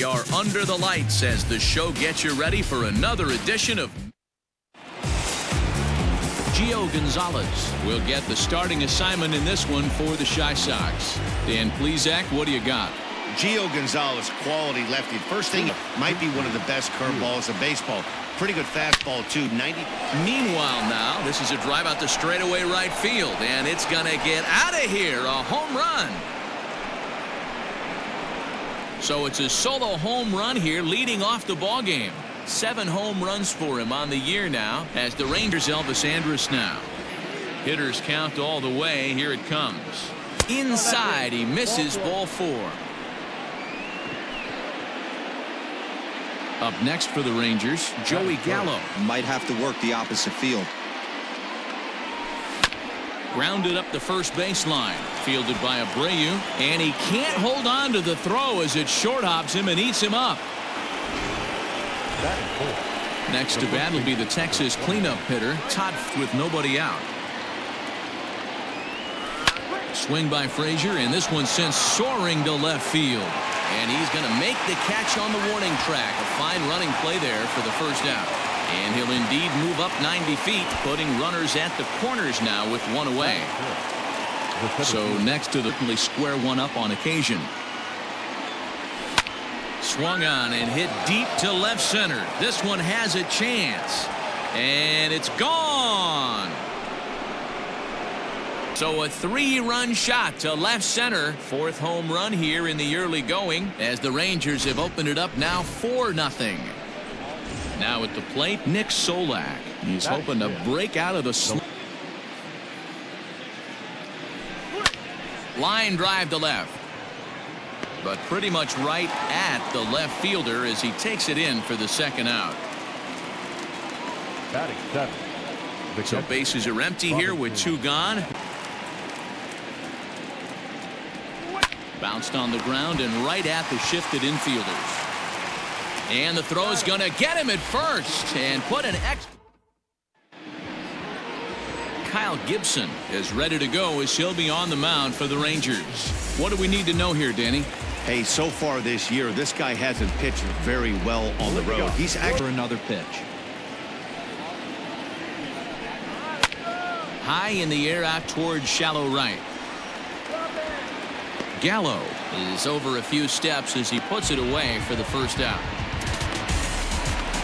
We are under the lights as the show gets you ready for another edition of Gio Gonzalez will get the starting assignment in this one for the Chi Sox. Dan Plesac, what do you got? Gio Gonzalez, quality lefty. First thing, might be one of the best curveballs in baseball. Pretty good fastball, too. 90. Meanwhile, now, this is a drive out to straightaway right field, and it's going to get out of here. A home run. So it's a solo home run here, leading off the ball game. 7 home runs for him on the year now, as the Rangers Elvis Andrus now. Hitters count all the way. Here it comes. Inside, he misses, ball 4. Up next for the Rangers, Joey Gallo. Might have to work the opposite field. Grounded up the first baseline. Fielded by Abreu. And he can't hold on to the throw as it short hops him and eats him up. Next to bat will be the Texas cleanup hitter, Todd, with nobody out. Swing by Frazier, and this one sent soaring to left field. And he's going to make the catch on the warning track. A fine running play there for the first out. And he'll indeed move up 90 feet, putting runners at the corners now with 1 away. So next to the square one up on occasion. Swung on and hit deep to left center. This one has a chance. And it's gone. So a 3-run shot to left center. 4th home run here in the early going as the Rangers have opened it up now 4-0. Now at the plate, Nick Solak. He's hoping to break out of the line drive to left. But pretty much right at the left fielder as he takes it in for the 2nd out. So bases are empty here with 2 gone. Bounced on the ground and right at the shifted infielders. And the throw is going to get him at first and put an X. Kyle Gibson is ready to go as he'll be on the mound for the Rangers. What do we need to know here, Danny? Hey, so far this year, this guy hasn't pitched very well on the road. He's actually another pitch. High in the air out towards shallow right. Gallo is over a few steps as he puts it away for the first out.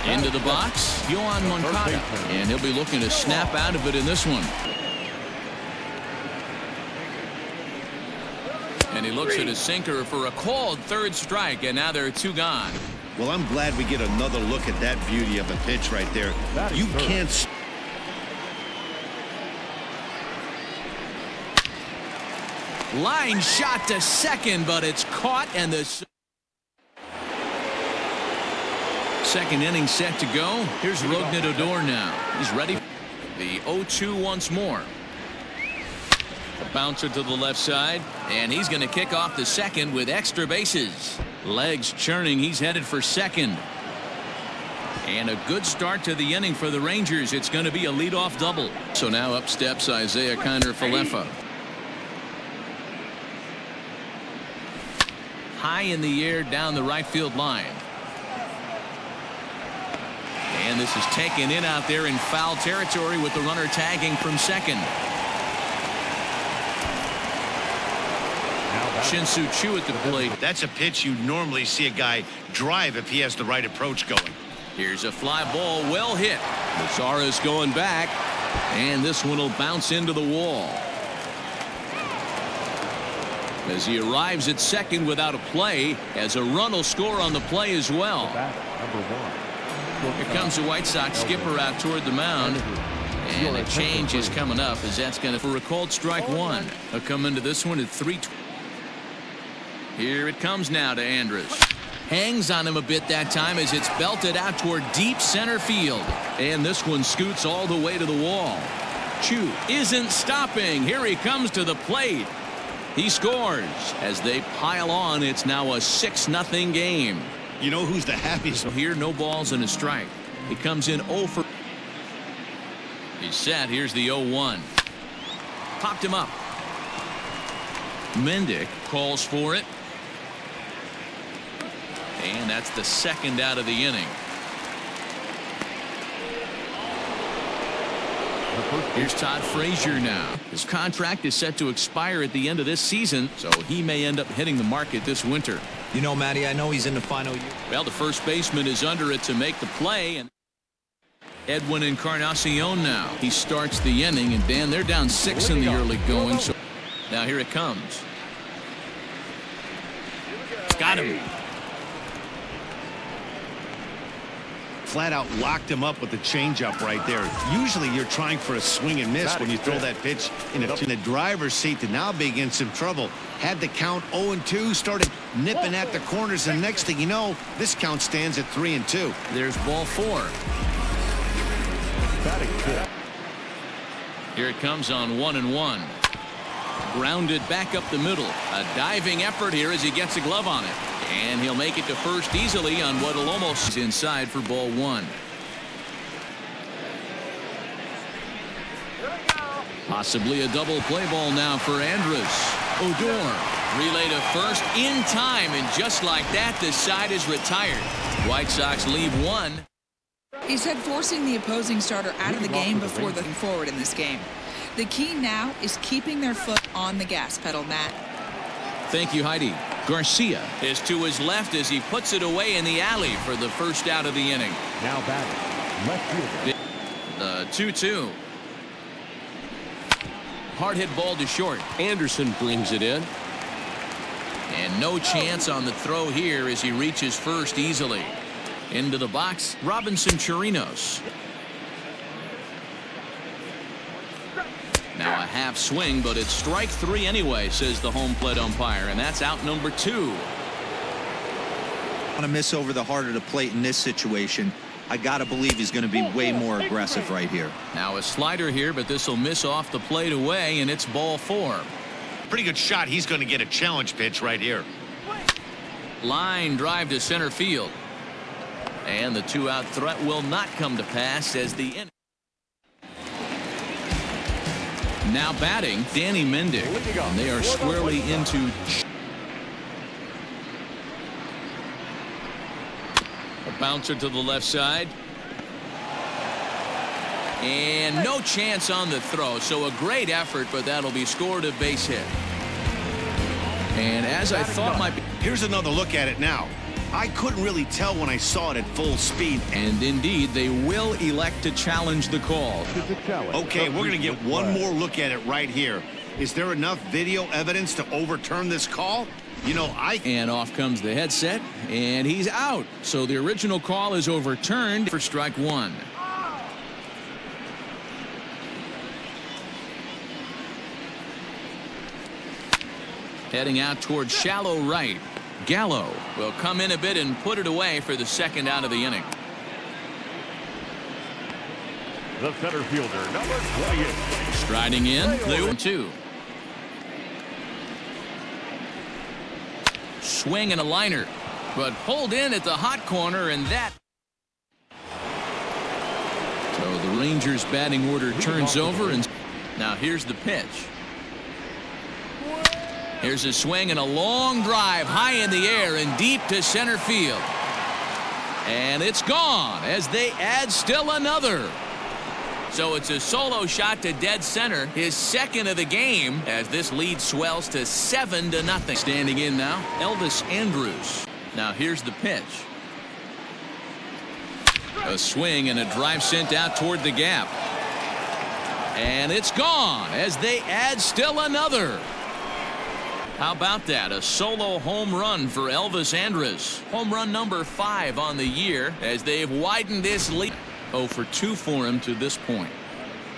Into the box, Yohan Moncada, and he'll be looking to snap out of it in this one. And he looks at his sinker for a called 3rd strike, and now there are 2 gone. Well, I'm glad we get another look at that beauty of a pitch right there. You can't. Line shot to second, but it's caught, and the 2nd inning set to go. Here's Rougned Odor now. He's ready. The 0-2 once more. A bouncer to the left side, and he's going to kick off the 2nd with extra bases. Legs churning. He's headed for 2nd. And a good start to the inning for the Rangers. It's going to be a leadoff double. So now up steps Isaiah Kiner-Falefa. High in the air down the right field line. And this is taken in out there in foul territory with the runner tagging from 2nd. Shin-Soo Choo at the plate. That's a pitch you normally see a guy drive if he has the right approach going. Here's a fly ball, well hit. Mazara's going back, and this one will bounce into the wall. As he arrives at 2nd without a play, as a run will score on the play as well. Here comes the White Sox skipper out toward the mound. And a change is coming up as that's going to for a called strike 1. He'll come into this one at 3. Here it comes now to Andrus. Hangs on him a bit that time as it's belted out toward deep center field. And this one scoots all the way to the wall. Choo isn't stopping. Here he comes to the plate. He scores as they pile on. It's now a 6-0 game. You know who's the happiest? So here, no balls and a strike. He comes in 0 for. He's set. Here's the 0-1. Popped him up. Mendick calls for it. And that's the second out of the inning. Here's Todd Frazier now. His contract is set to expire at the end of this season, so he may end up hitting the market this winter. You know, Matty, I know he's in the final year. Well, the first baseman is under it to make the play, and Edwin Encarnacion now. He starts the inning, and Dan, they're down 6 in the early going. So now here it comes. It's got him. Flat out locked him up with the changeup right there. Usually you're trying for a swing and miss when you throw that pitch in the driver's seat to now be in some trouble. Had the count 0-2, started nipping at the corners, and next thing you know, this count stands at 3-2. There's ball 4. Here it comes on 1-1. Grounded back up the middle. A diving effort here as he gets a glove on it. And he'll make it to first easily on what'll almost inside for ball 1. Possibly a double play ball now for Andrus. Odor relay to first in time, and just like that, the side is retired. White Sox leave 1. He said forcing the opposing starter out of the game before the forward in this game. The key now is keeping their foot on the gas pedal, Matt. Thank you, Heidi. Garcia is to his left as he puts it away in the alley for the first out of the inning. Now batting, left fielder. The 2-2. Hard hit ball to short. Anderson brings it in. And no chance on the throw here as he reaches first easily. Into the box, Robinson Chirinos. Now a half swing, but it's strike 3 anyway, says the home plate umpire, and that's out number 2. Want to miss over the heart of the plate in this situation. I got to believe he's going to be way more aggressive right here. Now a slider here, but this will miss off the plate away, and it's ball 4. Pretty good shot. He's going to get a challenge pitch right here. Line drive to center field. And the 2-out threat will not come to pass as the inning. Now batting, Danny Mendick, and they are squarely into a bouncer to the left side. And no chance on the throw, so a great effort, but that'll be scored a base hit. And as I thought might be. Here's another look at it now. I couldn't really tell when I saw it at full speed. And indeed, they will elect to challenge the call. Okay, we're going to get one more look at it right here. Is there enough video evidence to overturn this call? You know, And off comes the headset, and he's out. So the original call is overturned for strike 1. Heading out towards shallow right. Gallo will come in a bit and put it away for the second out of the inning. The center fielder, number 28. Striding in, the 0-2. Swing and a liner, but pulled in at the hot corner, and that. So the Rangers batting order turns over, and now here's the pitch. Here's a swing and a long drive high in the air and deep to center field. And it's gone as they add still another. So it's a solo shot to dead center, his second of the game, as this lead swells to 7-0. Standing in now, Elvis Andrus. Now here's the pitch. A swing and a drive sent out toward the gap. And it's gone as they add still another. How about that? A solo home run for Elvis Andrus. Home run number 5 on the year as they've widened this lead. 0 for 2 for him to this point.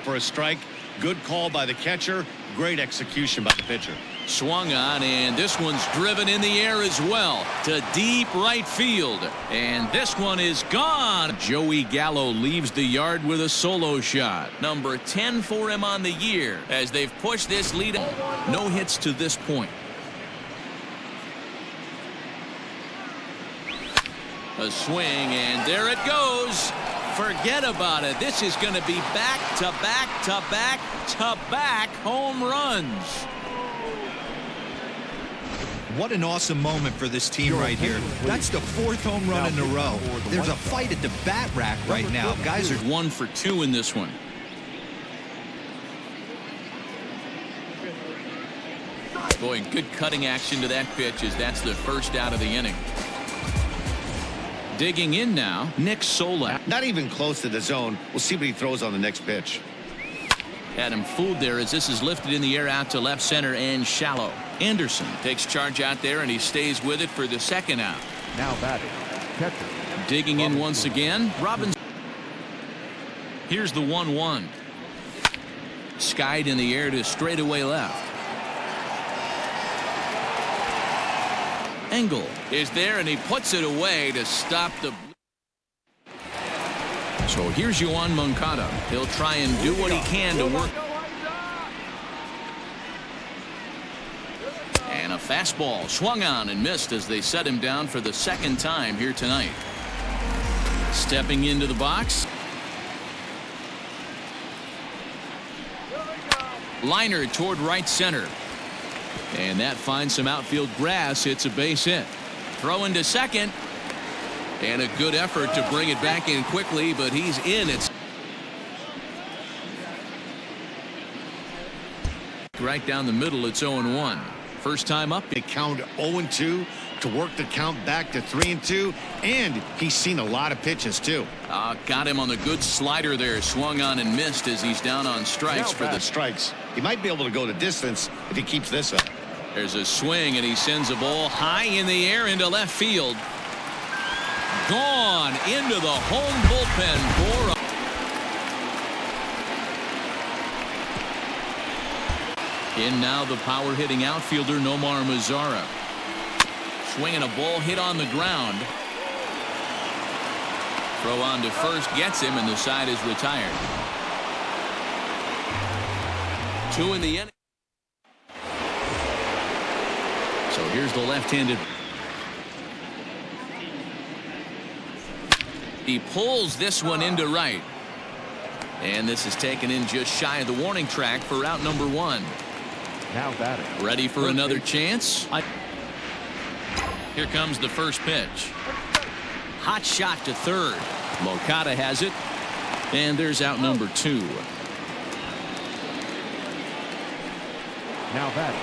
For a strike, good call by the catcher, great execution by the pitcher. Swung on, and this one's driven in the air as well to deep right field. And this one is gone. Joey Gallo leaves the yard with a solo shot. Number 10 for him on the year as they've pushed this lead. No hits to this point. A swing, and there it goes. Forget about it. This is going to be back-to-back-to-back-to-back home runs. What an awesome moment for this team right here. That's the 4th home run in a row. There's a fight at the bat rack right now. Guys are 1 for 2 in this one. Boy, good cutting action to that pitch as that's the first out of the inning. Digging in now, Nick Solak. Not even close to the zone. We'll see what he throws on the next pitch. Had him fooled there as this is lifted in the air out to left center and shallow. Anderson takes charge out there and he stays with it for the second out. Now batting, catcher. Digging in once again, Robinson. Here's the 1-1. Skied in the air to straightaway left. Engel is there and he puts it away to stop the. So here's Yoan Moncada. He'll try and do what he can to work. And a fastball swung on and missed as they set him down for the second time here tonight. Stepping into the box. Liner toward right center. And that finds some outfield grass. It's a base hit. Throw into second. And a good effort to bring it back in quickly, but he's in. It's right down the middle. It's 0-1. First time up. They count 0-2 to work the count back to 3-2. And he's seen a lot of pitches, too. Got him on the good slider there. Swung on and missed as he's down on strikes for the strikes. He might be able to go the distance if he keeps this up. There's a swing and he sends a ball high in the air into left field. Gone into the home bullpen for in now the power hitting outfielder Nomar Mazara. Swinging a ball hit on the ground. Throw on to first gets him and the side is retired. 2 in the inning. So here's the left-handed. He pulls this one into right. And this is taken in just shy of the warning track for out number 1. Now batting. Ready for another chance. Here comes the first pitch. Hot shot to third. Moncada has it. And there's out number 2. Now batting.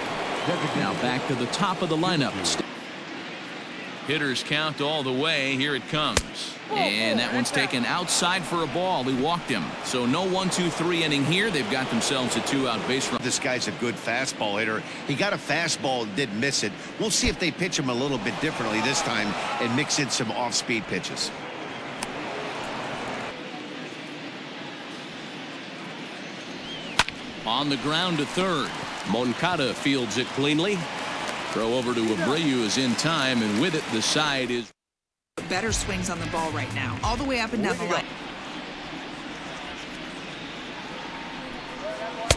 Now back to the top of the lineup. Hitters count all the way. Here it comes. And that one's taken outside for a ball. He walked him. So no 1-2-3 inning here. They've got themselves a 2-out base run. This guy's a good fastball hitter. He got a fastball and did miss it. We'll see if they pitch him a little bit differently this time and mix in some off-speed pitches. On the ground to third. Moncada fields it cleanly. Throw over to Abreu is in time, and with it the side is Better swings on the ball right now, all the way up and down the line.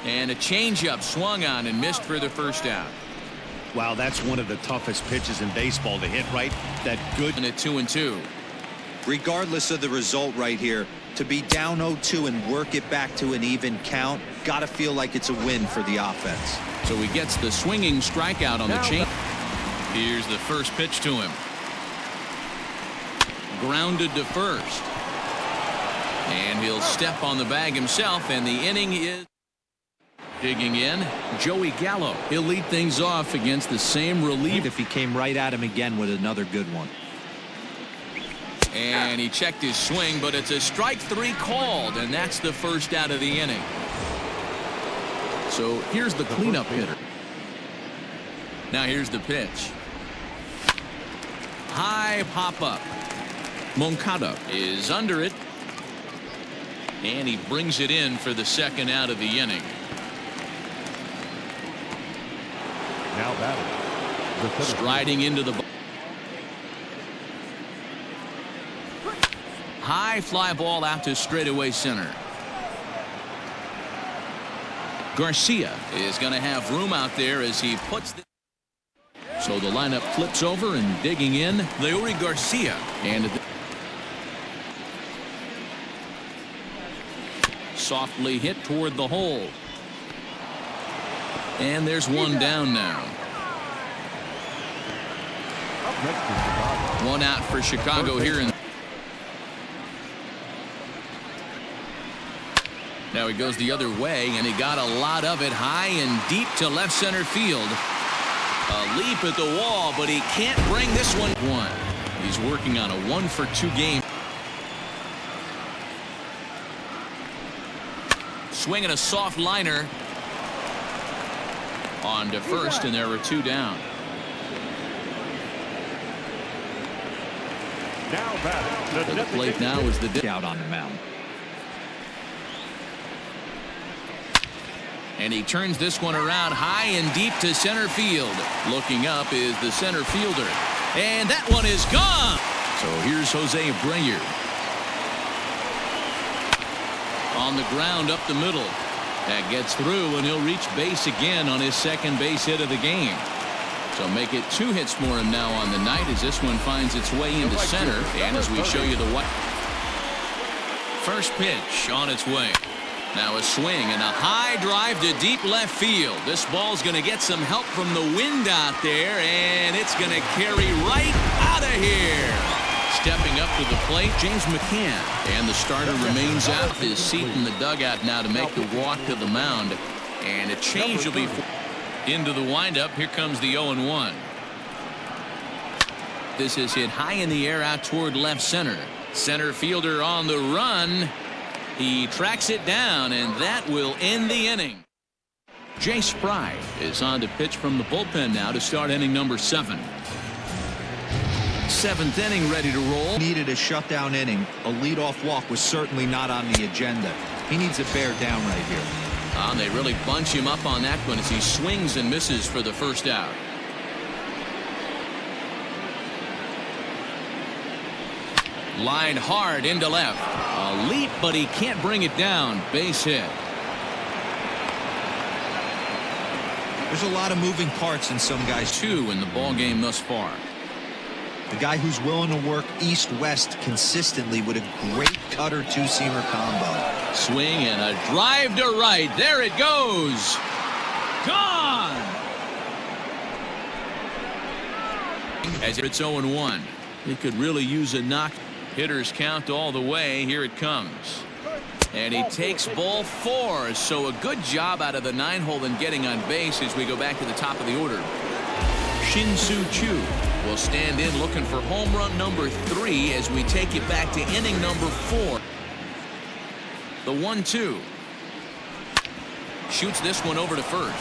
And a changeup swung on and missed for the first out. Wow, that's one of the toughest pitches in baseball to hit right. That good. And at 2-2. regardless of the result right here, to be down 0-2 and work it back to an even count, got to feel like it's a win for the offense. So he gets the swinging strikeout on the chain. Here's the first pitch to him. Grounded to first. And he'll step on the bag himself, and the inning is digging in. Joey Gallo. He'll lead things off against the same relief. If he came right at him again with another good one. And he checked his swing, but it's a strike three called, and that's the first out of the inning. So here's the cleanup hitter. Now here's the pitch. High pop up. Moncada is under it. And he brings it in for the second out of the inning. Now batting. Striding into the high fly ball out to straightaway center. Garcia is going to have room out there as he puts the. So the lineup flips over and digging in. Leury Garcia. And softly hit toward the hole. And there's one down now. next to Chicago. One out for Chicago here. Now he goes the other way, and he got a lot of it high and deep to left center field. A leap at the wall, but he can't bring this one. He's working on a 1-for-2 game. Swinging a soft liner on to first, and there were 2 down. Now batting. To the plate now is the Diff. Out on the mound. And he turns this one around high and deep to center field. Looking up is the center fielder. And that one is gone. So here's Jose Abreu. On the ground up the middle. That gets through, and he'll reach base again on his second base hit of the game. So make it 2 hits for him now on the night as this one finds its way into center. And as we show you the white. First pitch on its way. Now a swing and a high drive to deep left field. This ball's going to get some help from the wind out there, and it's going to carry right out of here. Stepping up to the plate, James McCann. And the starter remains out of his seat in the dugout now to make the walk to the mound. And a change will be into the windup. Here comes the 0-1. This is hit high in the air out toward left center. Center fielder on the run. He tracks it down, and that will end the inning. Jay Spry is on to pitch from the bullpen now to start inning number 7. 7th inning ready to roll. Needed a shutdown inning. A leadoff walk was certainly not on the agenda. He needs a bear down right here. And they really bunch him up on that one as he swings and misses for the first out. Line hard into left. A leap, but he can't bring it down. Base hit. There's a lot of moving parts in some guys. 2 in the ball game thus far. The guy who's willing to work east-west consistently with a great cutter two-seamer combo. Swing and a drive to right. There it goes. Gone. As it's 0-1. He could really use a knock. Hitters count all the way. Here it comes. And he takes ball 4. So a good job out of the 9-hole in getting on base as we go back to the top of the order. Shin-Soo will stand in looking for home run number 3 as we take it back to inning number 4. The 1-2. Shoots this one over to first.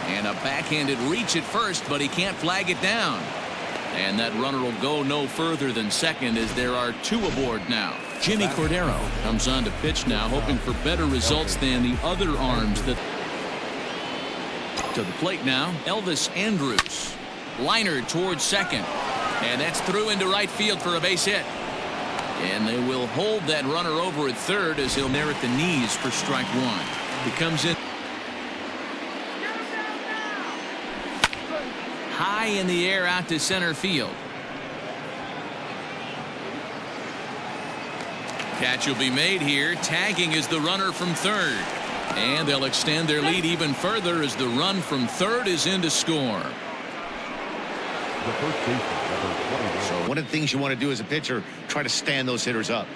And a backhanded reach at first, but he can't flag it down. And that runner will go no further than second as there are 2 aboard now. Jimmy Cordero comes on to pitch now, hoping for better results than the other arms. That to the plate now, Elvis Andrus. Liner towards second. And that's through into right field for a base hit. And they will hold that runner over at third as he'll narrow at the knees for strike 1. He comes in high in the air out to center field. Catch will be made here. Tagging is the runner from third. And they'll extend their lead even further as the run from third is in to score. The first baseman, number 21. So one of the things you want to do as a pitcher, try to stand those hitters up.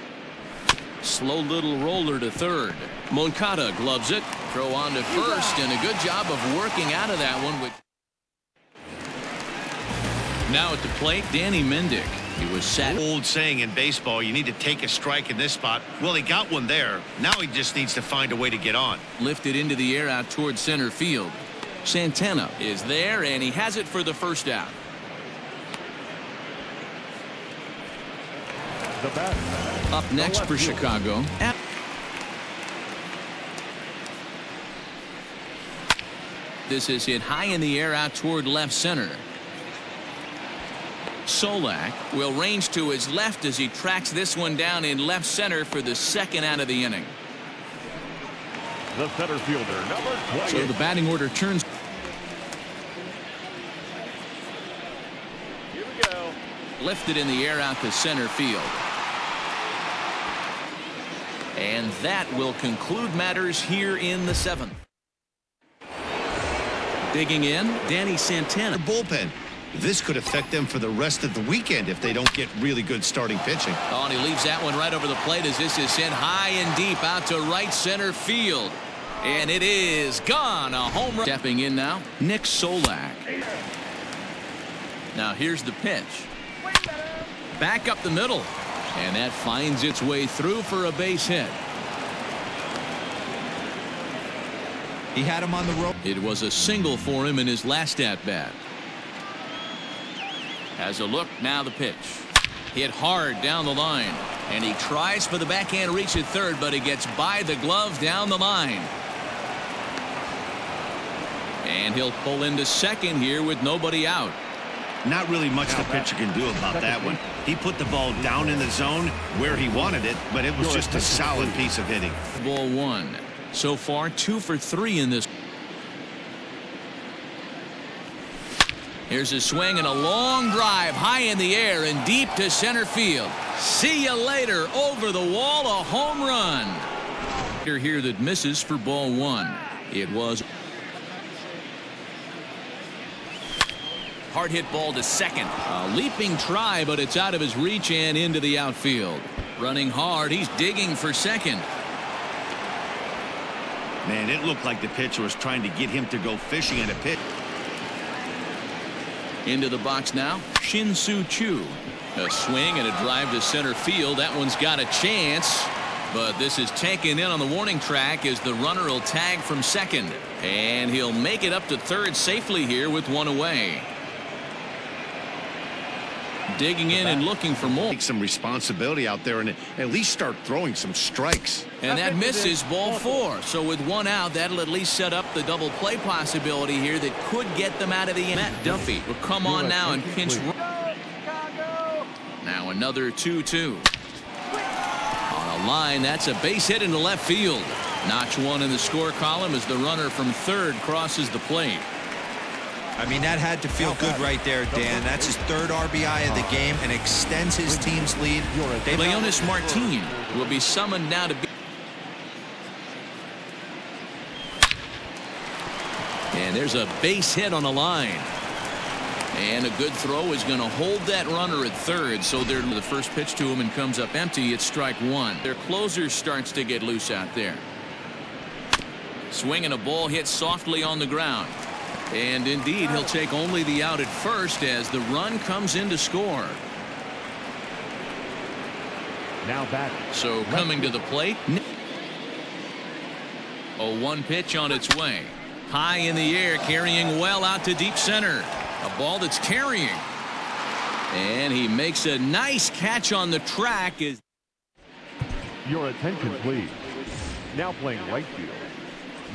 Slow little roller to third. Moncada gloves it. Throw on to first, and a good job of working out of that one. With now at the plate, Danny Mendick. He was set. Old saying in baseball, you need to take a strike in this spot. Well, he got one there. Now he just needs to find a way to get on. Lifted into the air out towards center field. Santana is there, and he has it for the first out. The batter. Up next for Chicago. This is hit high in the air out toward left center. Solak will range to his left as he tracks this one down in left center for the second out of the inning. The center fielder, number 20. So the batting order turns. Here we go. Lifted in the air out to center field. And that will conclude matters here in the 7th. Digging in, Danny Santana. Bullpen. This could affect them for the rest of the weekend if they don't get really good starting pitching. Oh, and he leaves that one right over the plate as this is sent high and deep out to right center field. And it is gone. A home run. Stepping in now, Nick Solak. Now here's the pitch. Back up the middle. And that finds its way through for a base hit. He had him on the rope. It was a single for him in his last at-bat. Has a look, now the pitch. Hit hard down the line. And he tries for the backhand reach at third, but he gets by the glove down the line. And he'll pull into second here with nobody out. Not really much the pitcher can do about that one. He put the ball down in the zone where he wanted it, but it was just a solid piece of hitting. Ball one. So far 2 for 3 in this. Here's a swing and a long drive high in the air and deep to center field. See you later. Over the wall, a home run. Here that misses for ball one. It was hard hit ball to second. A leaping try, but it's out of his reach and into the outfield. Running hard, he's digging for second. Man, it looked like the pitcher was trying to get him to go fishing at a pitch. Into the box now, Shin-Soo. A swing and a drive to center field. That one's got a chance, but this is taken in on the warning track as the runner will tag from second. And he'll make it up to third safely here with one away. Digging in and looking for more. Take some responsibility out there and at least start throwing some strikes. And that misses ball 4. So with one out, that'll at least set up the double play possibility here that could get them out of the end. Matt Duffy will come on now and pinch. Now another 2-2. On a line, that's a base hit into left field. Notch 1 in the score column as the runner from third crosses the plate. I mean, that had to feel good right there, Dan. That's his third RBI of the game and extends his team's lead. Leonis Martin will be summoned now to be. And there's a base hit on the line. And a good throw is going to hold that runner at third. So they're the first pitch to him and comes up empty. It's strike one. Their closer starts to get loose out there. Swinging a ball hit softly on the ground. And indeed, he'll take only the out at first as the run comes in to score. Now back. So coming to the plate. 0-1 pitch on its way. High in the air, carrying well out to deep center. A ball that's carrying. And he makes a nice catch on the track. Your attention, please. Now playing right field.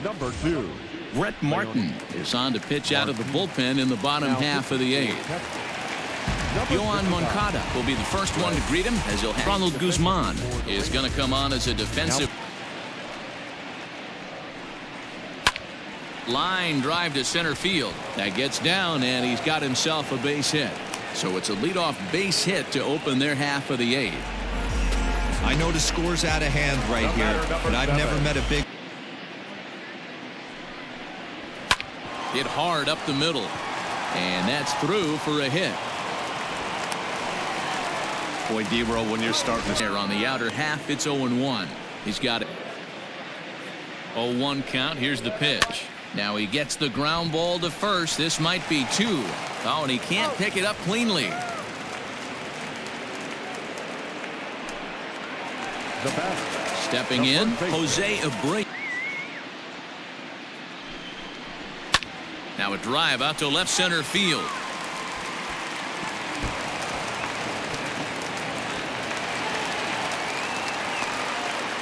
Number 2. Brett Martin is on to pitch out of the bullpen in the bottom half of the 8th. Yohan Moncada will be the first one to greet him as he'll have Ronald Guzman is going to come on as a defensive line drive to center field. That gets down and he's got himself a base hit. So it's a leadoff base hit to open their half of the 8th. I know the score's out of hand right here, but I've never met a big. Hit hard up the middle. And that's through for a hit. Boy, D-Row, when you're starting to... On the outer half, it's 0-1. He's got it. 0-1 count. Here's the pitch. Now he gets the ground ball to first. This might be 2. Oh, and he can't pick it up cleanly. The bat. Stepping in, Jose Abreu. Now a drive out to left center field.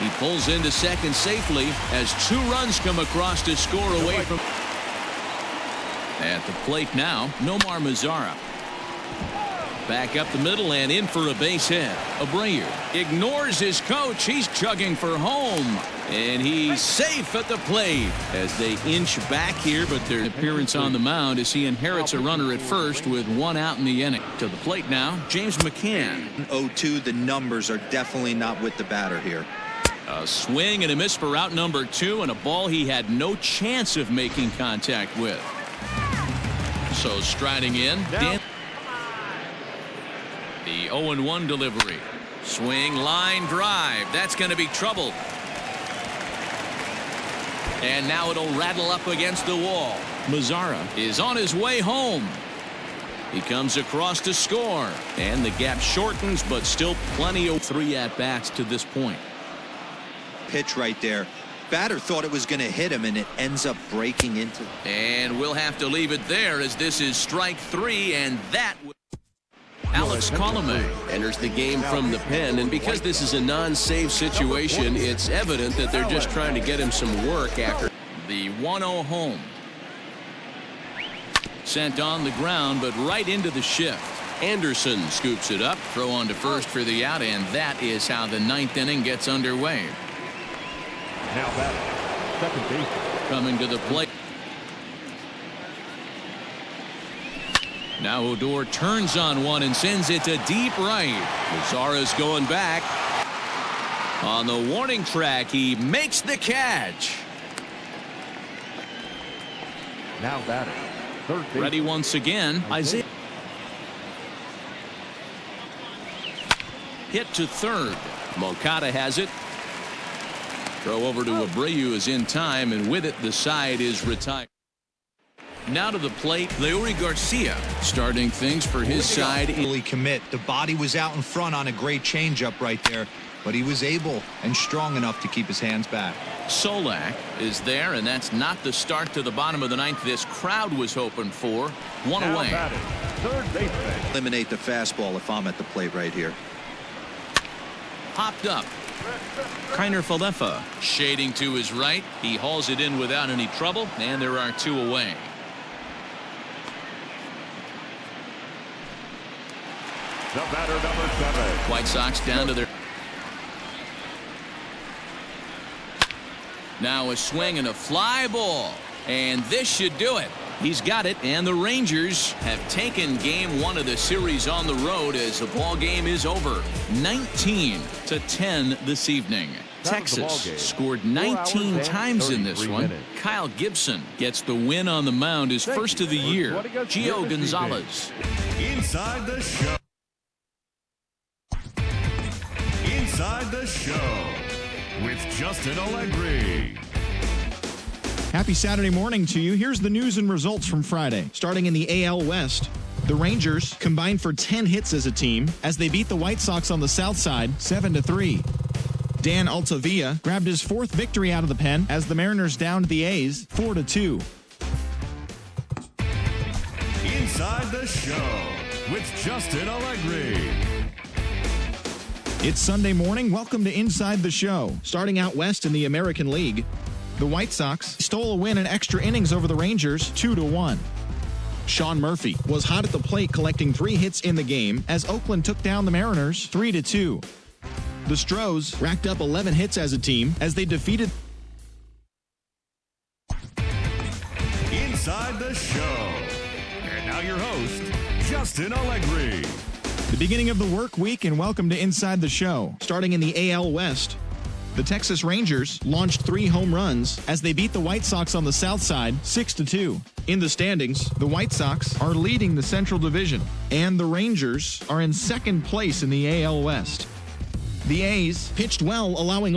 He pulls into second safely as 2 runs come across to score away from. At the plate now, Nomar Mazara. Back up the middle and in for a base hit. Abreu ignores his coach. He's chugging for home. And he's safe at the plate as they inch back here, but their appearance on the mound as he inherits a runner at first with 1 out in the inning. To the plate now, James McCann. 0-2, the numbers are definitely not with the batter here. A swing and a miss for out number 2 and a ball he had no chance of making contact with. So striding in, Dan. 0-1 delivery. Swing, line drive. That's going to be trouble. And now it'll rattle up against the wall. Mazzara is on his way home. He comes across to score. And the gap shortens, but still plenty of 3 at-bats to this point. Pitch right there. Batter thought it was going to hit him, and it ends up breaking into. And we'll have to leave it there, as this is strike 3, and that. Alex Colomé enters the game from the pen, and because this is a non-save situation, it's evident that they're just trying to get him some work after the 1-0 home. Sent on the ground, but right into the shift. Anderson scoops it up, throw on to first for the out, and that is how the 9th inning gets underway. Now batting, second baseman. Coming to the plate. Now Odor turns on one and sends it to deep right. Mazzara's going back. On the warning track, he makes the catch. Now batting, third baseman. Ready once again. Isaiah. Hit to third. Moncada has it. Throw over to Abreu is in time, and with it, the side is retired. Now to the plate, Leury Garcia starting things for his side. Really commit. The body was out in front on a great changeup right there, but he was able and strong enough to keep his hands back. Solak is there, and that's not the start to the bottom of the 9th this crowd was hoping for. One Now away. batting, third baseman. Eliminate the fastball if I'm at the plate right here. Popped up. Kiner Falefa shading to his right. He hauls it in without any trouble, and there are 2 away. The batter, number 7. White Sox down to their. Now a swing and a fly ball, and this should do it. He's got it, and the Rangers have taken game 1 of the series on the road as the ball game is over. 19-10 this evening. Texas scored 19 times in this one. Kyle Gibson gets the win on the mound, his first of the year. Gio Gonzalez. Inside the show. Inside the Show with Justin Allegri. Happy Saturday morning to you. Here's the news and results from Friday. Starting in the AL West, the Rangers combined for 10 hits as a team as they beat the White Sox on the south side 7-3. Dan Altavilla grabbed his 4th victory out of the pen as the Mariners downed the A's 4-2. Inside the Show with Justin Allegri. It's Sunday morning. Welcome to Inside the Show. Starting out west in the American League, the White Sox stole a win in extra innings over the Rangers 2-1. Sean Murphy was hot at the plate, collecting 3 hits in the game as Oakland took down the Mariners 3-2. The Stros racked up 11 hits as a team as they defeated. Inside the Show. And now your host, Justin Allegri. The beginning of the work week, and welcome to Inside the Show. Starting in the AL West, the Texas Rangers launched 3 home runs as they beat the White Sox on the south side 6-2. In the standings, the White Sox are leading the Central Division, and the Rangers are in second place in the AL West. The A's pitched well, allowing